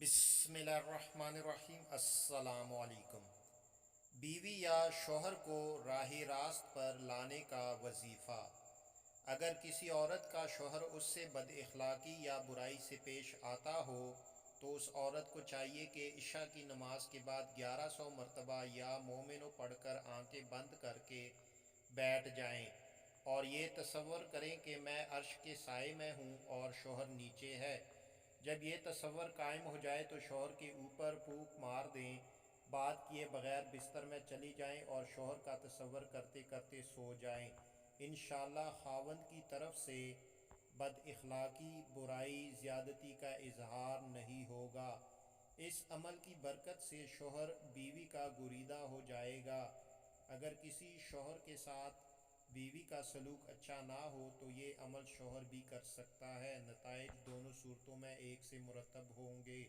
بسم اللہ الرحمن الرحیم۔ السلام علیکم۔ بیوی یا شوہر کو راہ راست پر لانے کا وظیفہ۔ اگر کسی عورت کا شوہر اس سے بد اخلاقی یا برائی سے پیش آتا ہو تو اس عورت کو چاہیے کہ عشاء کی نماز کے بعد 1100 مرتبہ یا مومنو پڑھ کر آنکھیں بند کر کے بیٹھ جائیں اور یہ تصور کریں کہ میں عرش کے سائے میں ہوں اور شوہر نیچے ہے۔ جب یہ تصور قائم ہو جائے تو شوہر کے اوپر پھونک مار دیں، بات کیے بغیر بستر میں چلی جائیں اور شوہر کا تصور کرتے کرتے سو جائیں۔ انشاءاللہ خاوند کی طرف سے بد اخلاقی، برائی، زیادتی کا اظہار نہیں ہوگا۔ اس عمل کی برکت سے شوہر بیوی کا گریدہ ہو جائے گا۔ اگر کسی شوہر کے ساتھ بیوی کا سلوک اچھا نہ ہو تو یہ عمل شوہر بھی کر سکتا ہے، نتائج دونوں صورتوں میں ایک سے مرتب ہوں گے۔